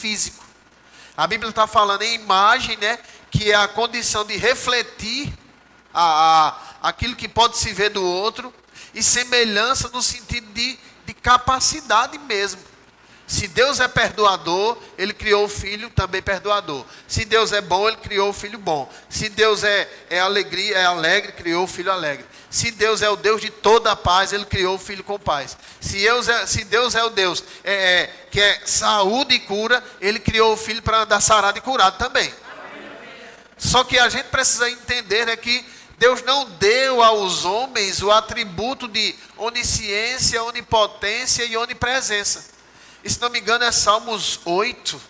físico. A Bíblia está falando em imagem, né? Que é a condição de refletir aquilo que pode se ver do outro. E semelhança no sentido de capacidade mesmo. Se Deus é perdoador, Ele criou o Filho também perdoador. Se Deus é bom, Ele criou o Filho bom. Se Deus é alegre, criou o Filho alegre. Se Deus é o Deus de toda a paz, Ele criou o Filho com paz. Se Deus é o Deus que é saúde e cura, Ele criou o Filho para andar sarado e curado também. Só que a gente precisa entender que Deus não deu aos homens o atributo de onisciência, onipotência e onipresença. E se não me engano é Salmos 8,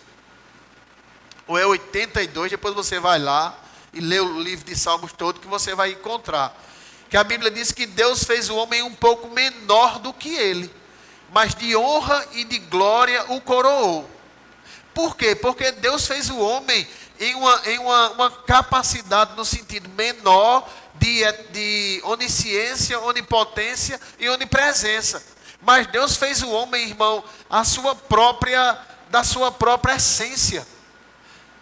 ou é 82, depois você vai lá e lê o livro de Salmos todo que você vai encontrar. Que a Bíblia diz que Deus fez o homem um pouco menor do que ele, mas de honra e de glória o coroou. Por quê? Porque Deus fez o homem em uma capacidade no sentido menor de onisciência, onipotência e onipresença. Mas Deus fez o homem, irmão, da sua própria essência.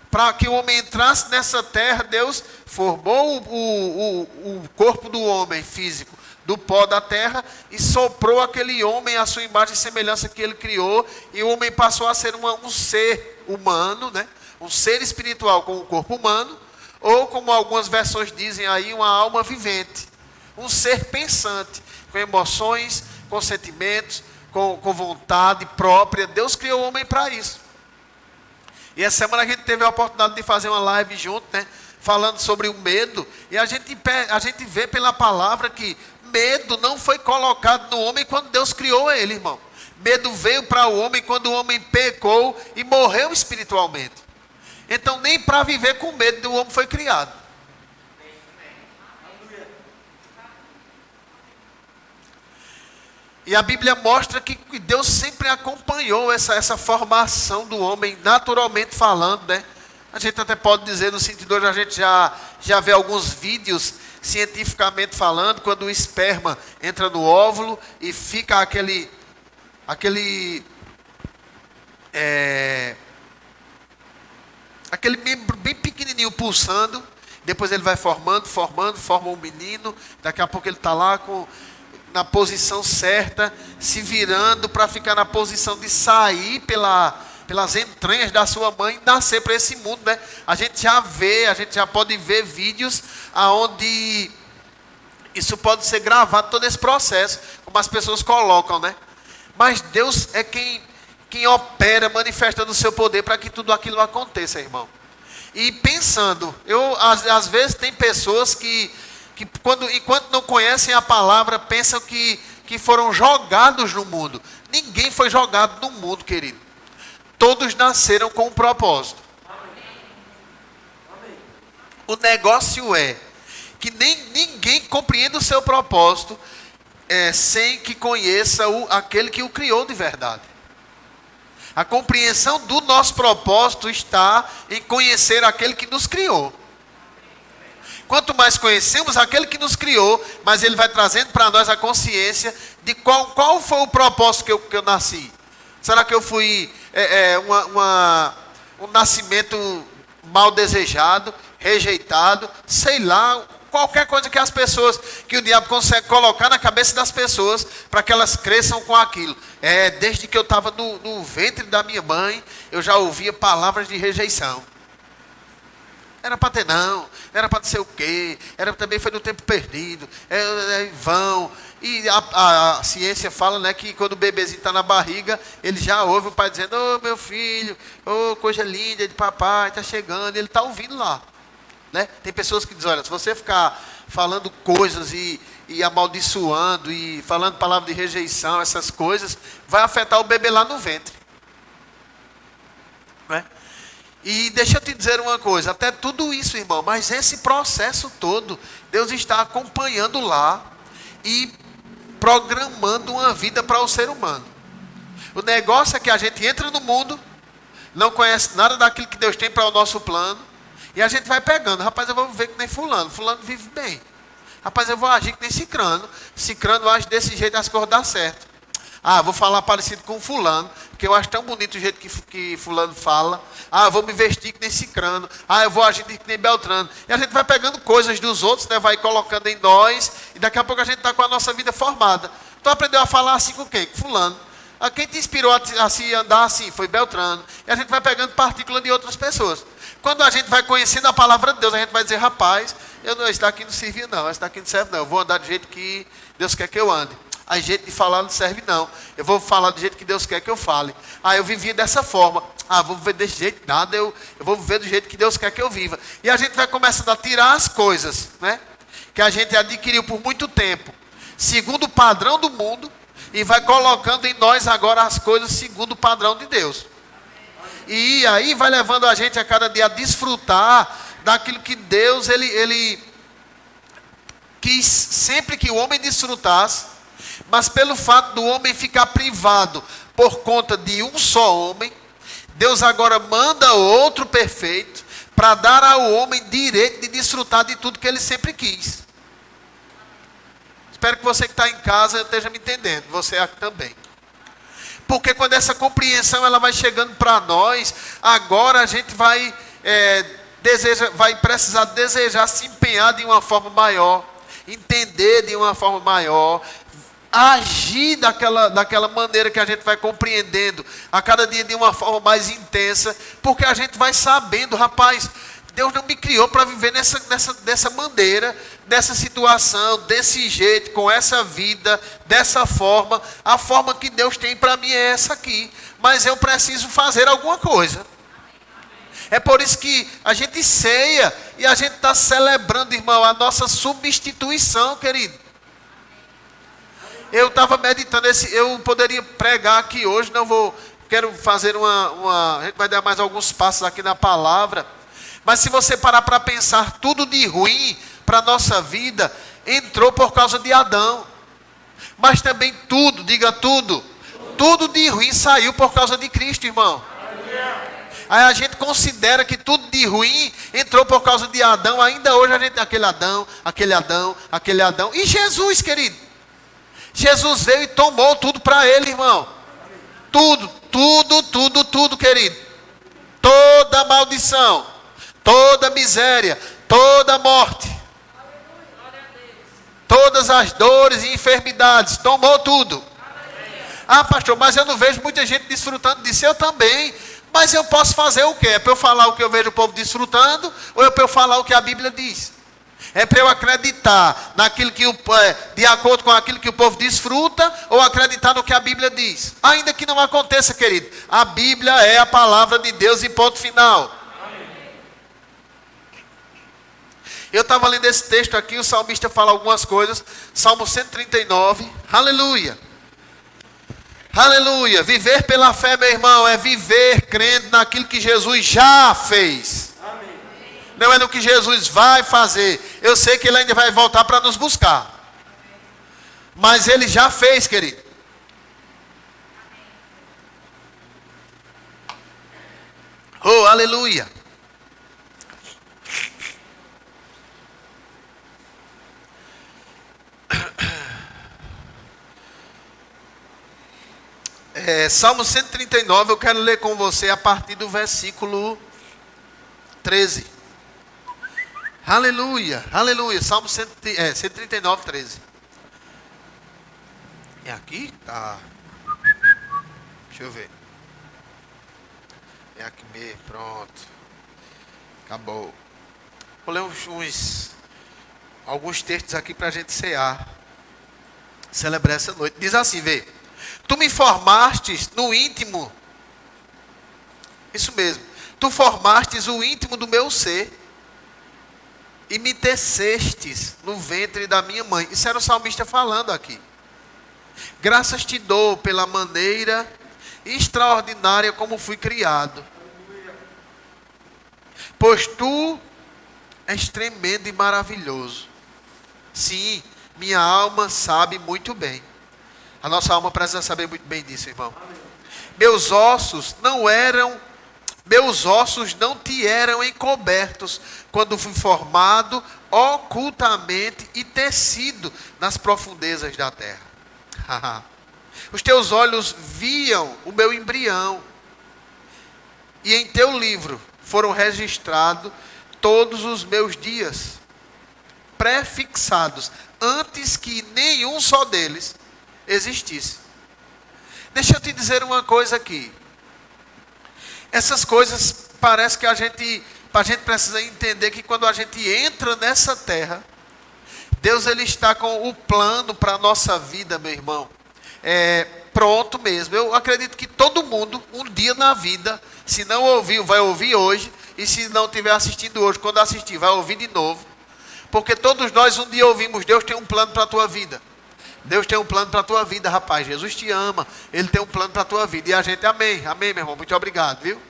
Para que o homem entrasse nessa terra, Deus formou o corpo do homem físico do pó da terra e soprou aquele homem à sua imagem e semelhança que ele criou. E o homem passou a ser um ser humano, né? Um ser espiritual com o corpo humano, ou como algumas versões dizem aí, uma alma vivente. Um ser pensante, com emoções, com sentimentos, com vontade própria. Deus criou o homem para isso. E essa semana a gente teve a oportunidade de fazer uma live junto, né? Falando sobre o medo. E a gente vê pela palavra que medo não foi colocado no homem quando Deus criou ele, irmão. Medo veio para o homem quando o homem pecou e morreu espiritualmente. Então nem para viver com medo o homem foi criado. E a Bíblia mostra que Deus sempre acompanhou essa formação do homem, naturalmente falando, né? A gente até pode dizer, no sentido hoje, a gente já vê alguns vídeos, cientificamente falando, quando o esperma entra no óvulo e fica aquele membro bem pequenininho pulsando, depois ele vai forma um menino, daqui a pouco ele está lá na posição certa, se virando para ficar na posição de sair pelas entranhas da sua mãe e nascer para esse mundo, né? A gente já pode ver vídeos aonde isso pode ser gravado, todo esse processo, como as pessoas colocam, né? Mas Deus é quem opera, manifestando o seu poder para que tudo aquilo aconteça, irmão. E pensando, às vezes tem pessoas que enquanto não conhecem a palavra, pensam que foram jogados no mundo. Ninguém foi jogado no mundo, querido. Todos nasceram com um propósito. O negócio é que ninguém compreende o seu propósito sem que conheça aquele que o criou de verdade. A compreensão do nosso propósito está em conhecer aquele que nos criou. Quanto mais conhecemos aquele que nos criou, mais ele vai trazendo para nós a consciência de qual foi o propósito que eu nasci. Será que eu fui um nascimento mal desejado, rejeitado, sei lá, qualquer coisa que o diabo consegue colocar na cabeça das pessoas para que elas cresçam com aquilo. Desde que eu estava no ventre da minha mãe, eu já ouvia palavras de rejeição. Era para ter não, era para ser o quê, também foi no tempo perdido, vão. E a ciência fala, né, que quando o bebezinho está na barriga, ele já ouve o pai dizendo, ô meu filho, ô coisa linda de papai, está chegando, ele está ouvindo lá. Né? Tem pessoas que dizem, olha, se você ficar falando coisas e amaldiçoando e falando palavras de rejeição, essas coisas, vai afetar o bebê lá no ventre. Né? E deixa eu te dizer uma coisa, até tudo isso, irmão, mas esse processo todo, Deus está acompanhando lá e programando uma vida para o ser humano. O negócio é que a gente entra no mundo, não conhece nada daquilo que Deus tem para o nosso plano, e a gente vai pegando, rapaz, eu vou viver que nem fulano vive bem. Rapaz, eu vou agir que nem cicrano age desse jeito, as coisas dão certo. Vou falar parecido com fulano, porque eu acho tão bonito o jeito que fulano fala. Ah, eu vou me vestir que nem cicrano. Ah, eu vou agir que nem beltrano. E a gente vai pegando coisas dos outros, né, vai colocando em nós, e daqui a pouco a gente está com a nossa vida formada. Tu aprendeu a falar assim com quem? Com fulano. Quem te inspirou a se andar assim foi Beltrano. E a gente vai pegando partículas de outras pessoas. Quando a gente vai conhecendo a palavra de Deus, a gente vai dizer, rapaz, esse daqui não servia não, esse daqui não serve não. Eu vou andar do jeito que Deus quer que eu ande. Aí jeito de falar não serve não. Eu vou falar do jeito que Deus quer que eu fale. Eu vivia dessa forma. Vou viver desse jeito nada, eu vou viver do jeito que Deus quer que eu viva. E a gente vai começando a tirar as coisas, né, que a gente adquiriu por muito tempo, segundo o padrão do mundo, e vai colocando em nós agora as coisas segundo o padrão de Deus. E aí vai levando a gente a cada dia a desfrutar daquilo que Deus, ele quis sempre que o homem desfrutasse, mas pelo fato do homem ficar privado por conta de um só homem, Deus agora manda outro perfeito para dar ao homem direito de desfrutar de tudo que ele sempre quis. Espero que você que está em casa esteja me entendendo, você aqui também. Porque quando essa compreensão ela vai chegando para nós, agora a gente vai precisar desejar se empenhar de uma forma maior, entender de uma forma maior, agir daquela maneira que a gente vai compreendendo a cada dia de uma forma mais intensa, porque a gente vai sabendo, rapaz, Deus não me criou para viver dessa maneira, dessa situação, desse jeito, com essa vida, dessa forma. A forma que Deus tem para mim é essa aqui, mas eu preciso fazer alguma coisa. É por isso que a gente ceia e a gente está celebrando, irmão, a nossa substituição, querido. Eu estava meditando, eu poderia pregar aqui hoje, quero fazer a gente vai dar mais alguns passos aqui na palavra. Mas se você parar para pensar, tudo de ruim para a nossa vida entrou por causa de Adão. Mas também tudo, diga tudo, tudo de ruim saiu por causa de Cristo, irmão. Aí a gente considera que tudo de ruim entrou por causa de Adão. Ainda hoje a gente tem aquele Adão. E Jesus, querido? Jesus veio e tomou tudo para ele, irmão. Tudo, querido. Toda maldição, toda miséria, toda morte, todas as dores e enfermidades, tomou tudo. Pastor, mas eu não vejo muita gente desfrutando disso. Eu também. Mas eu posso fazer o quê? É para eu falar o que eu vejo o povo desfrutando, ou é para eu falar o que a Bíblia diz? É para eu acreditar naquilo de acordo com aquilo que o povo desfruta, ou acreditar no que a Bíblia diz? Ainda que não aconteça, querido, a Bíblia é a palavra de Deus e ponto final. Eu estava lendo esse texto aqui, o salmista fala algumas coisas. Salmo 139, aleluia. Aleluia. Viver pela fé, meu irmão, é viver crendo naquilo que Jesus já fez. Amém. Não é no que Jesus vai fazer. Eu sei que ele ainda vai voltar para nos buscar. Mas ele já fez, querido. Oh, aleluia. Salmo 139, eu quero ler com você a partir do versículo 13. Aleluia, aleluia. Salmo 139, 13. É aqui? Tá. Deixa eu ver. É aqui mesmo, pronto. Acabou. Vou ler alguns textos aqui para a gente cear. Celebrar essa noite. Diz assim, vê. Tu me formastes no íntimo. Isso mesmo. Tu formastes o íntimo do meu ser. E me tecestes no ventre da minha mãe. Isso era o salmista falando aqui. Graças te dou pela maneira extraordinária como fui criado. Pois tu és tremendo e maravilhoso. Sim, minha alma sabe muito bem. A nossa alma precisa saber muito bem disso, irmão. Meus ossos não te eram encobertos quando fui formado ocultamente e tecido nas profundezas da terra. Os teus olhos viam o meu embrião. E em teu livro foram registrados todos os meus dias, prefixados, antes que nenhum só deles existisse. Deixa eu te dizer uma coisa aqui. Essas coisas parece que a gente precisa entender que quando a gente entra nessa terra, Deus ele está com o plano para a nossa vida, meu irmão. Pronto mesmo. Eu acredito que todo mundo, um dia na vida, se não ouviu, vai ouvir hoje. E se não estiver assistindo hoje, quando assistir, vai ouvir de novo. Porque todos nós um dia ouvimos, Deus tem um plano para a tua vida. Deus tem um plano para a tua vida, rapaz. Jesus te ama. Ele tem um plano para a tua vida. E a gente, amém. Amém, meu irmão. Muito obrigado, viu?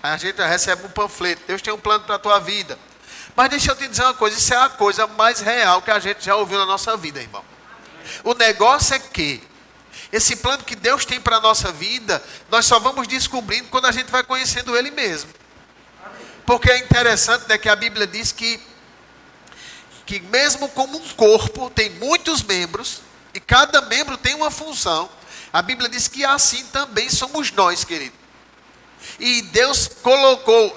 Aí a gente recebe um panfleto. Deus tem um plano para a tua vida. Mas deixa eu te dizer uma coisa. Isso é a coisa mais real que a gente já ouviu na nossa vida, irmão. O negócio é que esse plano que Deus tem para a nossa vida, nós só vamos descobrindo quando a gente vai conhecendo Ele mesmo. Porque é interessante, né, que a Bíblia diz que mesmo como um corpo tem muitos membros, e cada membro tem uma função, a Bíblia diz que assim também somos nós, querido. E Deus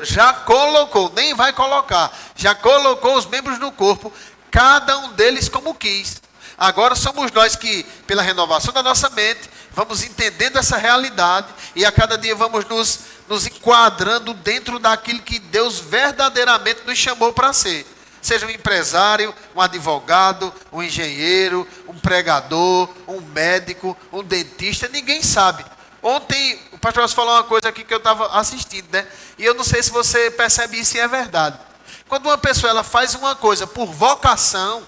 já colocou, nem vai colocar, já colocou os membros no corpo, cada um deles como quis. Agora somos nós que, pela renovação da nossa mente, vamos entendendo essa realidade e a cada dia vamos nos enquadrando dentro daquilo que Deus verdadeiramente nos chamou para ser. Seja um empresário, um advogado, um engenheiro, um pregador, um médico, um dentista, ninguém sabe. Ontem o pastor falou uma coisa aqui que eu estava assistindo, né? E eu não sei se você percebe isso e é verdade. Quando uma pessoa ela faz uma coisa por vocação,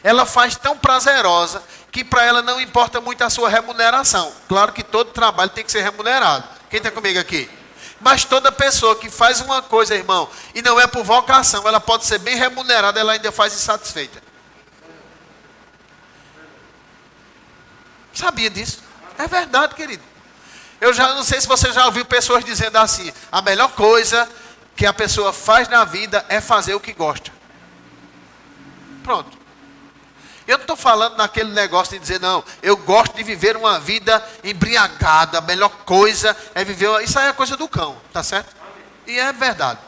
ela faz tão prazerosa que para ela não importa muito a sua remuneração. Claro que todo trabalho tem que ser remunerado. Quem está comigo aqui? Mas toda pessoa que faz uma coisa, irmão, e não é por vocação, ela pode ser bem remunerada, ela ainda faz insatisfeita. Sabia disso? É verdade, querido. Eu já não sei se você já ouviu pessoas dizendo assim, a melhor coisa que a pessoa faz na vida é fazer o que gosta. Pronto. Eu não estou falando naquele negócio de dizer, não, eu gosto de viver uma vida embriagada, a melhor coisa é viver isso aí é coisa do cão, tá certo? E é verdade.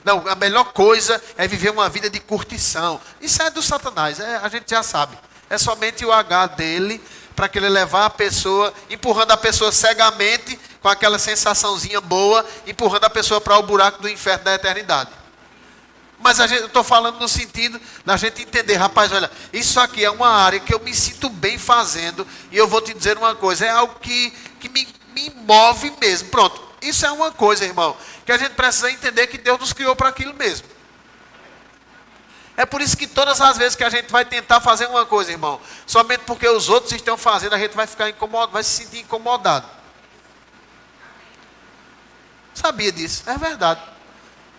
Não, a melhor coisa é viver uma vida de curtição. Isso é do Satanás, a gente já sabe. É somente o H dele, para que ele levar a pessoa, empurrando a pessoa cegamente, com aquela sensaçãozinha boa, empurrando a pessoa para o buraco do inferno da eternidade. Mas eu estou falando no sentido da gente entender, rapaz, olha, isso aqui é uma área que eu me sinto bem fazendo, e eu vou te dizer uma coisa, é algo que me move mesmo. Pronto, isso é uma coisa, irmão, que a gente precisa entender que Deus nos criou para aquilo mesmo. É por isso que todas as vezes que a gente vai tentar fazer uma coisa, irmão, somente porque os outros estão fazendo, a gente vai ficar incomodado, vai se sentir incomodado. Sabia disso? É verdade.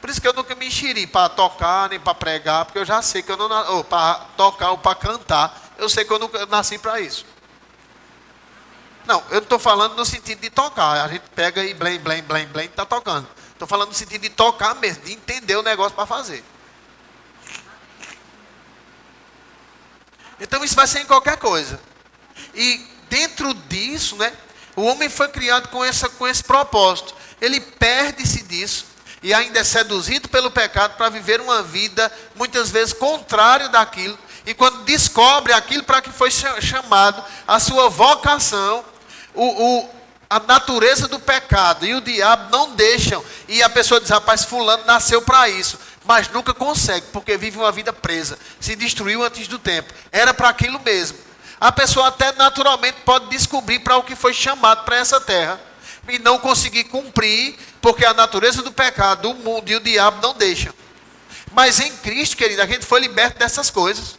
Por isso que eu nunca me enxeri para tocar, nem para pregar, porque eu já sei que eu não... Ou para tocar ou para cantar, eu sei que eu nunca nasci para isso. Não, eu não estou falando no sentido de tocar. A gente pega e blém, blém, blém, blém, está tocando. Estou falando no sentido de tocar mesmo, de entender o negócio para fazer. Então isso vai ser em qualquer coisa. E dentro disso, né, o homem foi criado com esse propósito. Ele perde-se disso. E ainda é seduzido pelo pecado para viver uma vida, muitas vezes, contrária daquilo. E quando descobre aquilo para que foi chamado, a sua vocação, a natureza do pecado e o diabo não deixam. E a pessoa diz, rapaz, fulano nasceu para isso. Mas nunca consegue, porque vive uma vida presa. Se destruiu antes do tempo. Era para aquilo mesmo. A pessoa até naturalmente pode descobrir para o que foi chamado para essa terra. E não conseguir cumprir, porque a natureza do pecado, o mundo e o diabo não deixam. Mas em Cristo, querido, a gente foi liberto dessas coisas.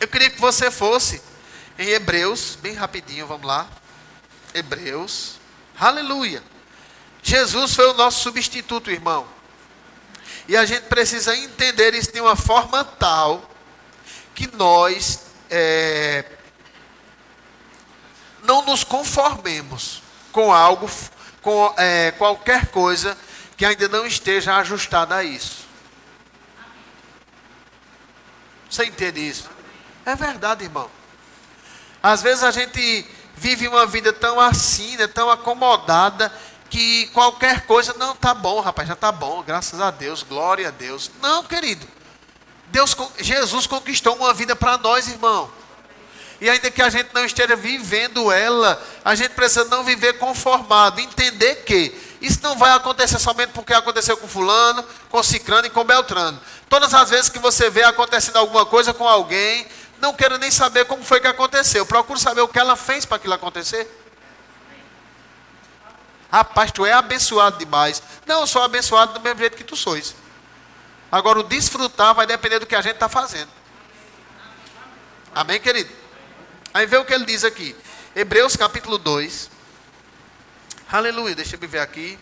Eu queria que você fosse em Hebreus, bem rapidinho, vamos lá. Hebreus, aleluia. Jesus foi o nosso substituto, irmão. E a gente precisa entender isso de uma forma tal, que nós... não nos conformemos com algo, com qualquer coisa que ainda não esteja ajustada a isso. Você entende isso? É verdade, irmão. Às vezes a gente vive uma vida tão assim, né, tão acomodada, que qualquer coisa, não, tá bom, rapaz, já tá bom, graças a Deus, glória a Deus. Não, querido. Jesus conquistou uma vida para nós, irmão. E ainda que a gente não esteja vivendo ela, a gente precisa não viver conformado, entender que isso não vai acontecer somente porque aconteceu com fulano, com cicrano e com beltrano. Todas as vezes que você vê acontecendo alguma coisa com alguém, não quero nem saber como foi que aconteceu. Procure saber o que ela fez para aquilo acontecer. Rapaz, tu é abençoado demais. Não, eu sou abençoado do mesmo jeito que tu sois. Agora, o desfrutar vai depender do que a gente está fazendo. Amém, querido? Aí vê o que ele diz aqui. Hebreus capítulo 2. Aleluia, deixa eu ver aqui.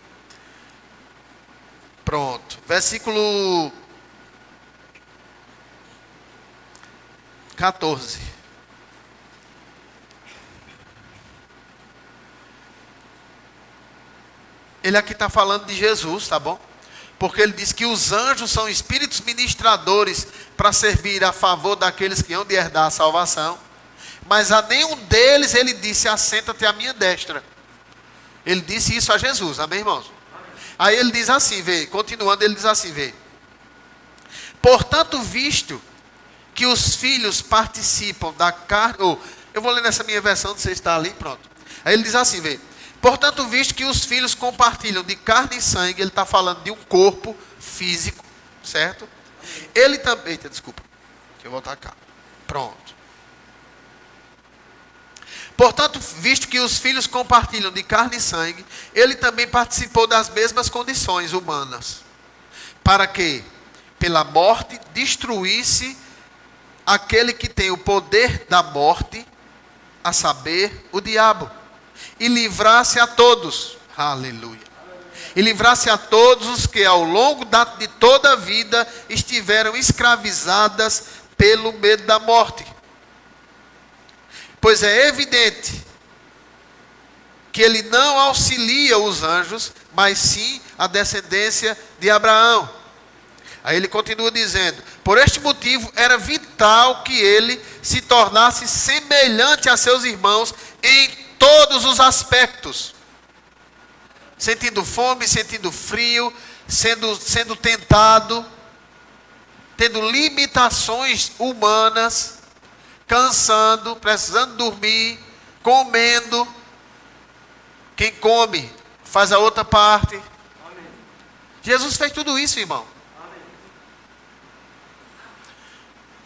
Pronto. Versículo 14. Ele aqui está falando de Jesus, tá bom? Porque ele diz que os anjos são espíritos ministradores para servir a favor daqueles que hão de herdar a salvação. Mas a nenhum deles ele disse, assenta-te à minha destra. Ele disse isso a Jesus, amém, irmãos? Aí ele diz assim, vê, continuando, ele diz assim, vê. Portanto, visto que os filhos participam da carne... eu vou ler nessa minha versão, você está ali, pronto. Aí ele diz assim, vê. Portanto, visto que os filhos compartilham de carne e sangue, ele está falando de um corpo físico, certo? Ele também... Eita, desculpa. Deixa eu voltar cá. Pronto. Portanto, visto que os filhos compartilham de carne e sangue, ele também participou das mesmas condições humanas, para que, pela morte, destruísse aquele que tem o poder da morte, a saber, o diabo, e livrasse a todos, aleluia, e livrasse a todos os que ao longo de toda a vida estiveram escravizadas pelo medo da morte. Pois é evidente que ele não auxilia os anjos, mas sim a descendência de Abraão. Aí ele continua dizendo, por este motivo era vital que ele se tornasse semelhante a seus irmãos em todos os aspectos. Sentindo fome, sentindo frio, sendo tentado, tendo limitações humanas, cansando, precisando dormir, comendo. Quem come faz a outra parte. Amém. Jesus fez tudo isso, irmão. Amém.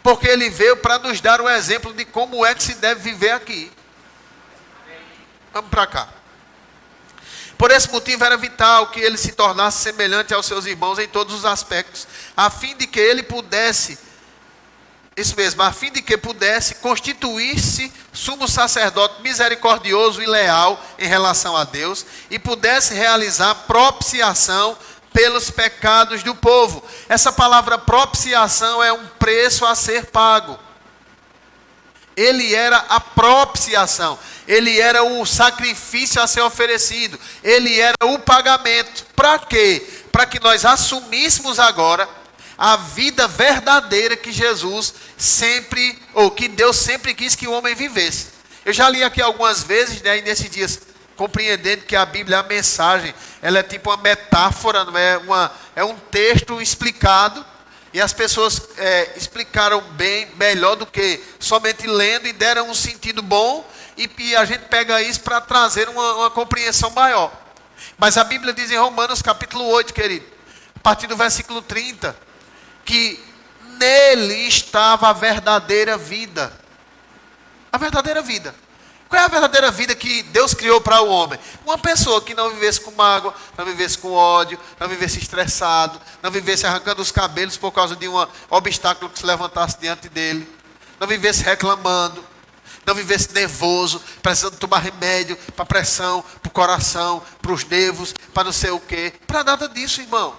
Porque ele veio para nos dar um exemplo de como é que se deve viver aqui. Amém. Vamos para cá. Por esse motivo era vital que ele se tornasse semelhante aos seus irmãos em todos os aspectos, a fim de que ele pudesse... Isso mesmo, a fim de que pudesse constituir-se sumo sacerdote misericordioso e leal em relação a Deus e pudesse realizar propiciação pelos pecados do povo. Essa palavra propiciação é um preço a ser pago. Ele era a propiciação, ele era o sacrifício a ser oferecido, ele era o pagamento. Para quê? Para que nós assumíssemos agora a vida verdadeira que Jesus sempre, ou que Deus sempre quis que o homem vivesse. Eu já li aqui algumas vezes, né, e nesses dias, compreendendo que a Bíblia, a mensagem, ela é tipo uma metáfora, não é, é um texto explicado, e as pessoas explicaram bem, melhor do que somente lendo, e deram um sentido bom, e a gente pega isso para trazer uma compreensão maior. Mas a Bíblia diz em Romanos capítulo 8, querido, a partir do versículo 30, que nele estava a verdadeira vida. A verdadeira vida. Qual é a verdadeira vida que Deus criou para o homem? Uma pessoa que não vivesse com mágoa, não vivesse com ódio, não vivesse estressado, não vivesse arrancando os cabelos por causa de um obstáculo que se levantasse diante dele, não vivesse reclamando, não vivesse nervoso, precisando tomar remédio para a pressão, para o coração, para os nervos, para não sei o quê. Para nada disso, irmão.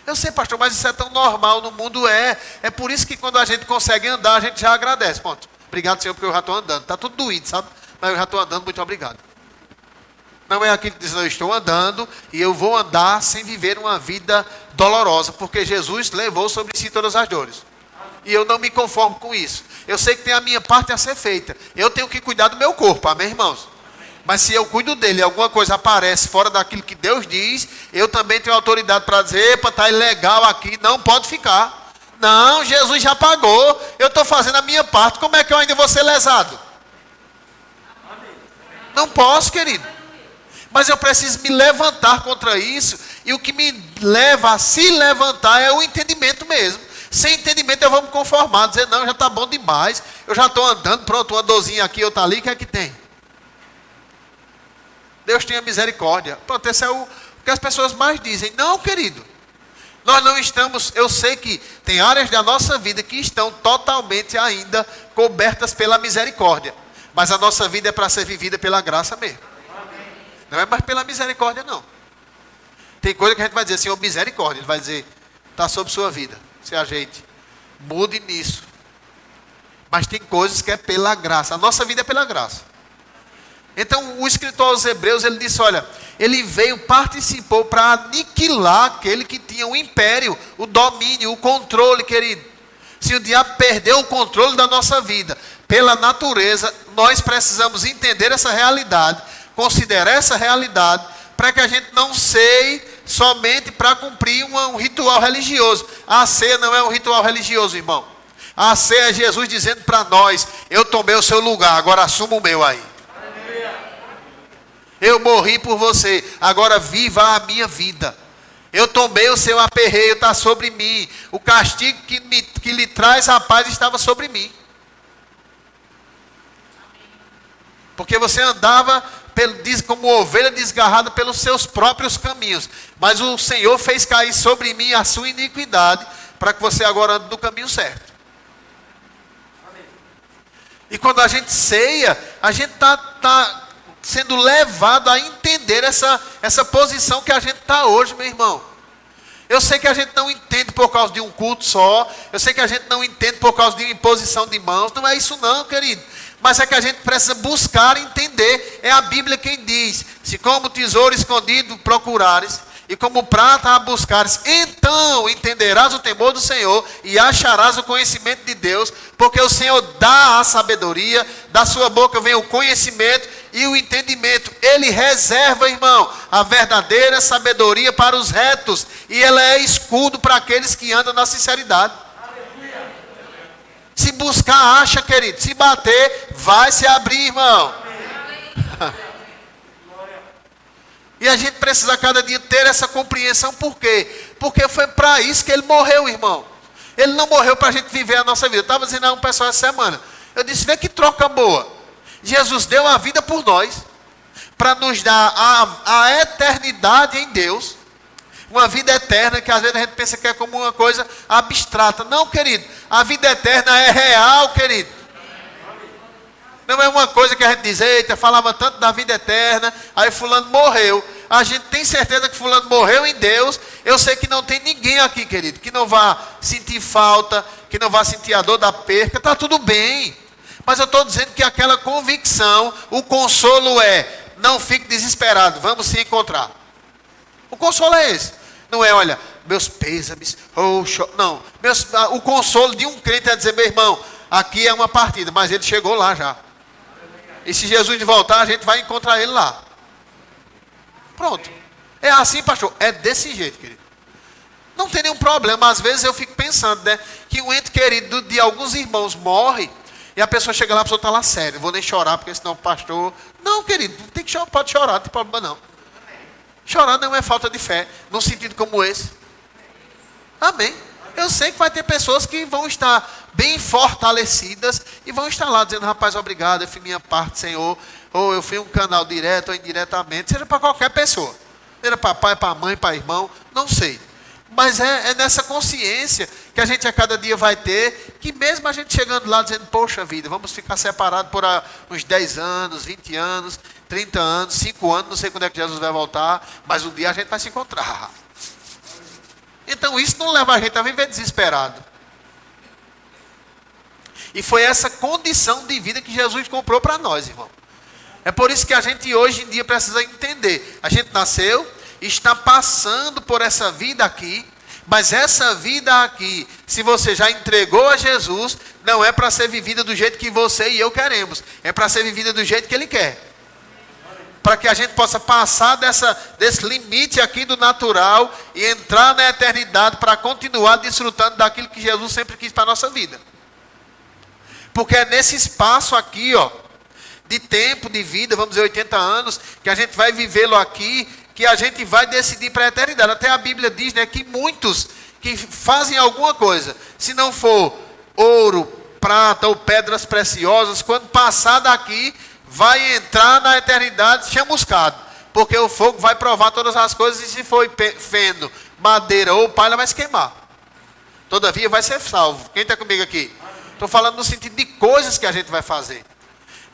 Eu sei, pastor, mas isso é tão normal no mundo, é por isso que quando a gente consegue andar, a gente já agradece. Ponto. Obrigado, Senhor, porque eu já estou andando. Está tudo doído, sabe? Mas eu já estou andando, muito obrigado. Não é aquilo que diz, não, eu estou andando e eu vou andar sem viver uma vida dolorosa, porque Jesus levou sobre si todas as dores. e eu não me conformo com isso. Eu sei que tem a minha parte a ser feita. Eu tenho que cuidar do meu corpo, amém, irmãos? Mas se eu cuido dele e alguma coisa aparece fora daquilo que Deus diz, eu também tenho autoridade para dizer, epa, está ilegal aqui, não pode ficar. Não, Jesus já pagou, eu estou fazendo a minha parte, como é que eu ainda vou ser lesado? Não posso, querido. Mas eu preciso me levantar contra isso, e o que me leva a se levantar é o entendimento mesmo. Sem entendimento eu vou me conformar, dizer, não, já está bom demais, eu já estou andando, pronto, uma dorzinha aqui, outra ali, o que é que tem? Deus tenha misericórdia. Pronto, esse é o que as pessoas mais dizem. Não, querido. Nós não estamos, eu sei que tem áreas da nossa vida que estão totalmente ainda cobertas pela misericórdia. Mas a nossa vida é para ser vivida pela graça mesmo. Não é mais pela misericórdia, não. Tem coisa que a gente vai dizer, Senhor, misericórdia. Ele vai dizer, está sobre sua vida. Se ajeite. Mude nisso. Mas tem coisas que é pela graça. A nossa vida é pela graça. Então, o escritor aos Hebreus, ele disse, olha, ele veio, participou para aniquilar aquele que tinha o império, o domínio, o controle, querido. Se o diabo perdeu o controle da nossa vida, pela natureza, nós precisamos entender essa realidade, considerar essa realidade, para que a gente não seja somente para cumprir um ritual religioso. A ceia não é um ritual religioso, irmão. A ceia é Jesus dizendo para nós, eu tomei o seu lugar, agora assuma o meu aí. Eu morri por você, agora viva a minha vida. Eu tomei o seu aperreio, está sobre mim. O castigo que lhe traz a paz estava sobre mim. Porque você andava como ovelha desgarrada pelos seus próprios caminhos. Mas o Senhor fez cair sobre mim a sua iniquidade, para que você agora ande no caminho certo. E quando a gente ceia, a gente está sendo levado a entender essa posição que a gente está hoje, meu irmão. Eu sei que a gente não entende por causa de um culto só. Eu sei que a gente não entende por causa de uma imposição de mãos. Não é isso não, querido. Mas é que a gente precisa buscar entender. É a Bíblia quem diz, se como tesouro escondido procurares, e como prata a buscares, então entenderás o temor do Senhor, e acharás o conhecimento de Deus, porque o Senhor dá a sabedoria, da sua boca vem o conhecimento e o entendimento. Ele reserva, irmão, a verdadeira sabedoria para os retos, e ela é escudo para aqueles que andam na sinceridade. Se buscar, acha, querido. Se bater, vai se abrir, irmão. E a gente precisa cada dia ter essa compreensão. Por quê? Porque foi para isso que ele morreu, irmão. Ele não morreu para a gente viver a nossa vida. Eu estava dizendo a um pessoal essa semana. Eu disse, vê que troca boa. Jesus deu a vida por nós, para nos dar a eternidade em Deus. Uma vida eterna, que às vezes a gente pensa que é como uma coisa abstrata. Não, querido. A vida eterna é real, querido. Não é uma coisa que a gente diz, eita, falava tanto da vida eterna, aí fulano morreu. A gente tem certeza que fulano morreu em Deus. Eu sei que não tem ninguém aqui, querido, que não vá sentir falta, que não vá sentir a dor da perca. Está tudo bem. Mas eu estou dizendo que aquela convicção, o consolo é, não fique desesperado, vamos se encontrar. O consolo é esse. Não é, olha, meus pêsames, não. O consolo de um crente é dizer, meu irmão, aqui é uma partida, mas ele chegou lá já. E se Jesus voltar, a gente vai encontrar ele lá. Pronto. É assim, pastor. É desse jeito, querido. Não tem nenhum problema. Às vezes eu fico pensando, né, que um ente querido de alguns irmãos morre, e a pessoa chega lá, a pessoa está lá séria. Não vou nem chorar, porque senão o pastor... Não, querido, tem que chorar, pode chorar, não tem problema não. Chorar não é falta de fé, num sentido como esse. Amém. Eu sei que vai ter pessoas que vão estar bem fortalecidas e vão estar lá dizendo, rapaz, obrigado, eu fiz minha parte, Senhor. Ou eu fui um canal direto ou indiretamente, seja para qualquer pessoa. Seja para pai, para mãe, para irmão, não sei. Mas é nessa consciência que a gente a cada dia vai ter, que mesmo a gente chegando lá dizendo, poxa vida, vamos ficar separados por uns 10 anos, 20 anos, 30 anos, 5 anos, não sei quando é que Jesus vai voltar, mas um dia a gente vai se encontrar. Então isso não leva a gente a viver desesperado. E foi essa condição de vida que Jesus comprou para nós, irmão. É por isso que a gente hoje em dia precisa entender. A gente nasceu, está passando por essa vida aqui, Mas essa vida aqui, se você já entregou a Jesus, não é para ser vivida do jeito que você e eu queremos. É para ser vivida do jeito que Ele quer. Para que a gente possa passar desse limite aqui do natural e entrar na eternidade para continuar desfrutando daquilo que Jesus sempre quis para a nossa vida. Porque é nesse espaço aqui, de tempo, de vida, vamos dizer 80 anos, que a gente vai vivê-lo aqui, que a gente vai decidir para a eternidade. Até a Bíblia diz, que muitos que fazem alguma coisa, se não for ouro, prata ou pedras preciosas, quando passar daqui, vai entrar na eternidade chamuscado. Porque o fogo vai provar todas as coisas e se for feno, madeira ou palha, vai se queimar. Todavia vai ser salvo. Quem está comigo aqui? Estou falando no sentido de coisas que a gente vai fazer.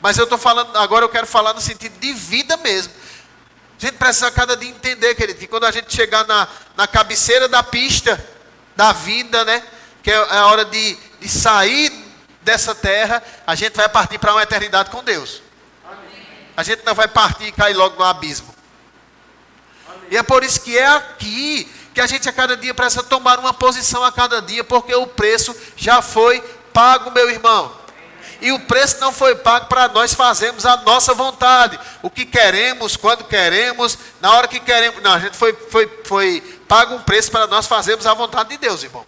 Mas eu estou falando, agora eu quero falar no sentido de vida mesmo. A gente precisa cada dia entender, querido, que quando a gente chegar na cabeceira da pista da vida, que é a hora de sair dessa terra, a gente vai partir para uma eternidade com Deus. Amém. A gente não vai partir e cair logo no abismo. Amém. E é por isso que é aqui que a gente a cada dia precisa tomar uma posição a cada dia, porque o preço já foi pago, meu irmão. E o preço não foi pago para nós fazermos a nossa vontade. O que queremos, quando queremos, na hora que queremos. Não, a gente foi pago um preço para nós fazermos a vontade de Deus, irmão.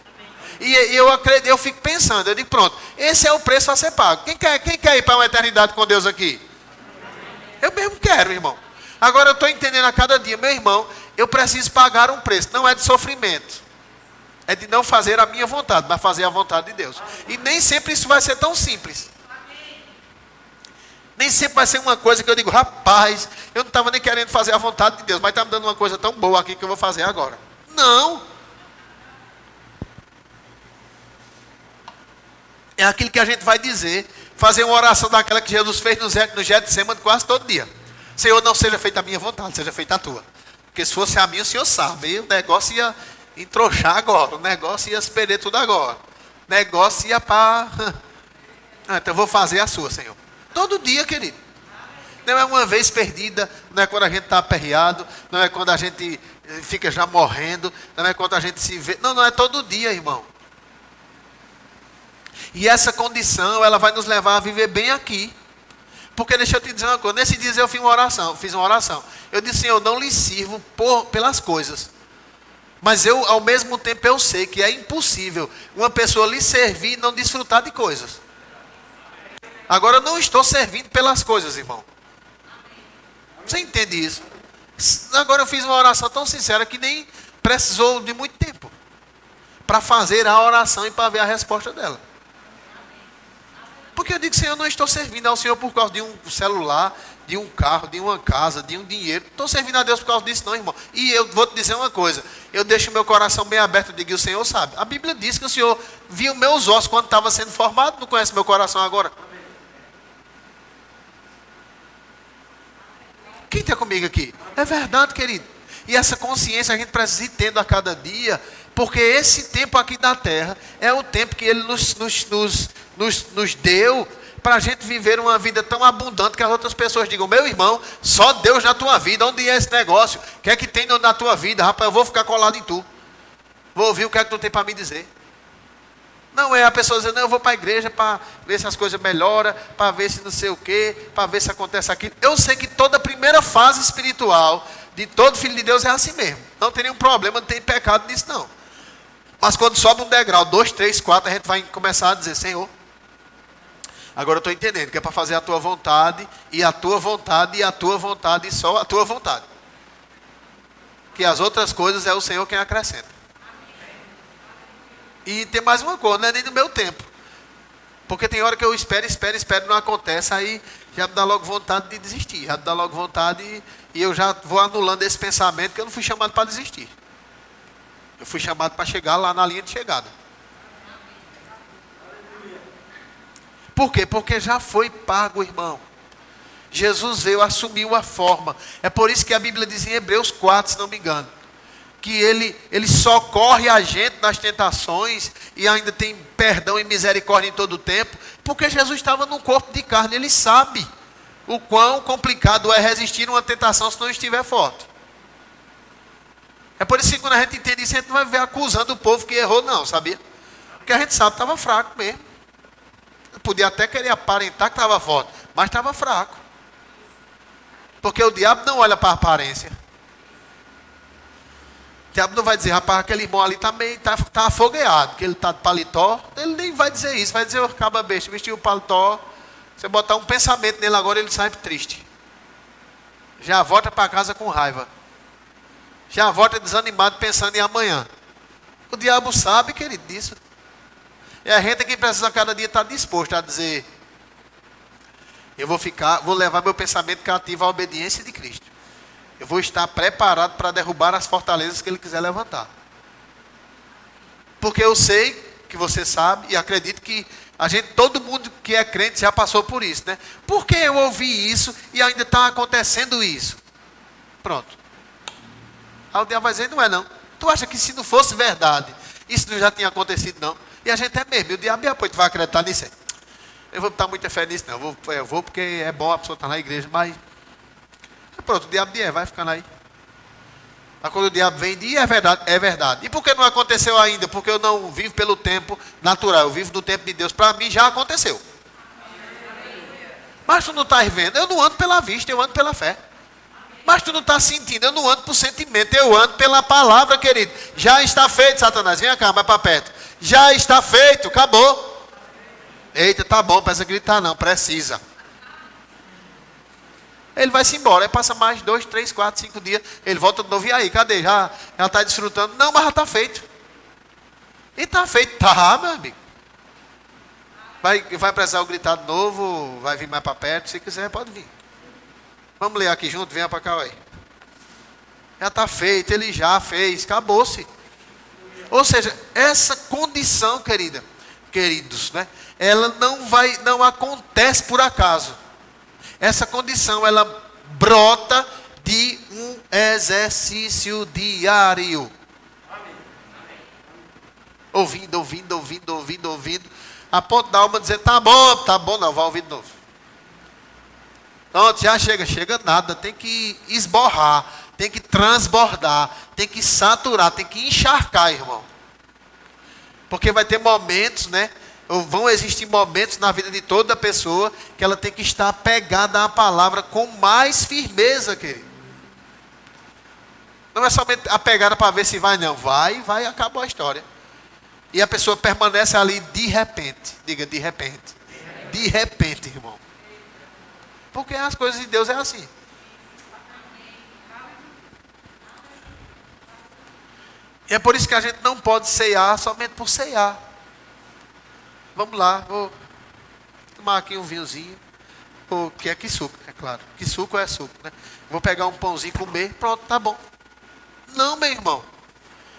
E eu fico pensando, eu digo, pronto, esse é o preço a ser pago. Quem quer ir para uma eternidade com Deus aqui? Eu mesmo quero, irmão. Agora eu estou entendendo a cada dia, meu irmão, eu preciso pagar um preço. Não é de sofrimento. É de não fazer a minha vontade, mas fazer a vontade de Deus. E nem sempre isso vai ser tão simples. Nem sempre vai ser uma coisa que eu digo, rapaz, eu não estava nem querendo fazer a vontade de Deus, mas está me dando uma coisa tão boa aqui que eu vou fazer agora. Não. É aquilo que a gente vai dizer, fazer uma oração daquela que Jesus fez no Getsemane quase todo dia. Senhor, não seja feita a minha vontade, seja feita a tua. Porque se fosse a minha, o Senhor sabe, e o negócio ia entrochar agora, o negócio ia se perder tudo agora. O negócio ia para... então eu vou fazer a sua, Senhor. Todo dia, querido. Não é uma vez perdida, não é quando a gente está aperreado, não é quando a gente fica já morrendo, não é quando a gente se vê. Não é todo dia, irmão. E essa condição, ela vai nos levar a viver bem aqui. Porque deixa eu te dizer uma coisa, nesse dia eu fiz uma oração. Eu disse, Senhor, eu não lhe sirvo pelas coisas. Mas ao mesmo tempo eu sei que é impossível uma pessoa lhe servir e não desfrutar de coisas. Agora eu não estou servindo pelas coisas, irmão. Você entende isso? Agora eu fiz uma oração tão sincera que nem precisou de muito tempo para fazer a oração e para ver a resposta dela. Porque eu digo, Senhor, eu não estou servindo ao Senhor por causa de um celular, de um carro, de uma casa, de um dinheiro. Não estou servindo a Deus por causa disso não, irmão. E eu vou te dizer uma coisa, eu deixo meu coração bem aberto, eu digo, o Senhor sabe. A Bíblia diz que o Senhor viu meus ossos quando estava sendo formado, não conhece meu coração agora. Quem está comigo aqui? É verdade, querido. E essa consciência a gente precisa ir tendo a cada dia, porque esse tempo aqui da terra é o tempo que Ele nos deu para a gente viver uma vida tão abundante que as outras pessoas digam, meu irmão, só Deus na tua vida, onde é esse negócio? O que é que tem na tua vida? Rapaz, eu vou ficar colado em tu. Vou ouvir o que é que tu tem para me dizer. Não é a pessoa dizendo, não, eu vou para a igreja para ver se as coisas melhoram, para ver se não sei o quê, para ver se acontece aquilo. Eu sei que toda a primeira fase espiritual de todo filho de Deus é assim mesmo. Não tem nenhum problema, não tem pecado nisso não. Mas quando sobe um degrau, 2, 3, 4, a gente vai começar a dizer, Senhor, agora eu estou entendendo que é para fazer a tua vontade, e a tua vontade, e a tua vontade, e só a tua vontade. Que as outras coisas é o Senhor quem acrescenta. E tem mais uma coisa, não é nem do meu tempo. Porque tem hora que eu espero, não acontece, aí já me dá logo vontade de desistir. Já me dá logo vontade e eu já vou anulando esse pensamento que eu não fui chamado para desistir. Eu fui chamado para chegar lá na linha de chegada. Por quê? Porque já foi pago, irmão. Jesus veio, assumiu a forma. É por isso que a Bíblia diz em Hebreus 4, se não me engano, que ele socorre a gente nas tentações e ainda tem perdão e misericórdia em todo o tempo, porque Jesus estava num corpo de carne, ele sabe o quão complicado é resistir a uma tentação se não estiver forte. É por isso que quando a gente entende isso, a gente não vai ver acusando o povo que errou, não, sabia? Porque a gente sabe que estava fraco mesmo. Podia até querer aparentar que estava forte, mas estava fraco. Porque o diabo não olha para a aparência. O diabo não vai dizer, rapaz, aquele irmão ali também tá afogueado, que ele está de paletó. Ele nem vai dizer isso, vai dizer, o caba besta, vestiu o paletó. Você botar um pensamento nele agora, ele sai triste. Já volta para casa com raiva. Já volta desanimado pensando em amanhã. O diabo sabe, querido, disso. E a gente que precisa cada dia estar disposto a dizer, eu vou levar meu pensamento cativo à obediência de Cristo. Eu vou estar preparado para derrubar as fortalezas que Ele quiser levantar. Porque eu sei que você sabe e acredito que todo mundo que é crente já passou por isso, né? Por que eu ouvi isso e ainda está acontecendo isso? Pronto. Aí o diabo vai dizer, não é não. Tu acha que se não fosse verdade, isso não já tinha acontecido não? E a gente é mesmo, e o diabo depois tu vai acreditar nisso aí. Eu vou botar muita fé nisso não, eu vou porque é bom a pessoa estar na igreja, mas pronto, o diabo vai ficando aí. Mas quando o diabo vem e é verdade, é verdade. E por que não aconteceu ainda? Porque eu não vivo pelo tempo natural, eu vivo no tempo de Deus. Para mim já aconteceu. Mas tu não estás vendo, eu não ando pela vista, eu ando pela fé. Mas tu não está sentindo, eu não ando por sentimento, eu ando pela palavra, querido. Já está feito, Satanás, vem cá, mais para perto. Já está feito, acabou. Eita, tá bom, precisa gritar não, precisa. Ele vai-se embora, aí passa mais 2, 3, 4, 5 dias, ele volta de novo, e aí, cadê? Já está desfrutando? Não, mas já está feito. E está feito, tá, meu amigo. Vai precisar eu gritar de novo, vai vir mais para perto, se quiser pode vir. Vamos ler aqui junto, venha para cá, aí. Já está feito, ele já fez, acabou-se. Ou seja, essa condição, queridos, né? Ela não acontece por acaso. Essa condição, ela brota de um exercício diário. Ouvindo. A ponto da alma dizer, tá bom, não, vai ouvir de novo. Pronto, já chega nada, tem que esborrar, tem que transbordar, tem que saturar, tem que encharcar, irmão. Porque vai ter momentos, né? Ou vão existir momentos na vida de toda pessoa que ela tem que estar apegada à palavra com mais firmeza, querido. Não é somente apegada para ver se vai, não. Vai, acabou a história. E a pessoa permanece ali de repente. Diga, de repente. De repente, irmão. Porque as coisas de Deus é assim. E é por isso que a gente não pode ceiar somente por ceiar. Vamos lá, vou tomar aqui um vinhozinho. Que é suco, é claro. Que suco é suco, né? Vou pegar um pãozinho, comer, pronto, tá bom. Não, meu irmão.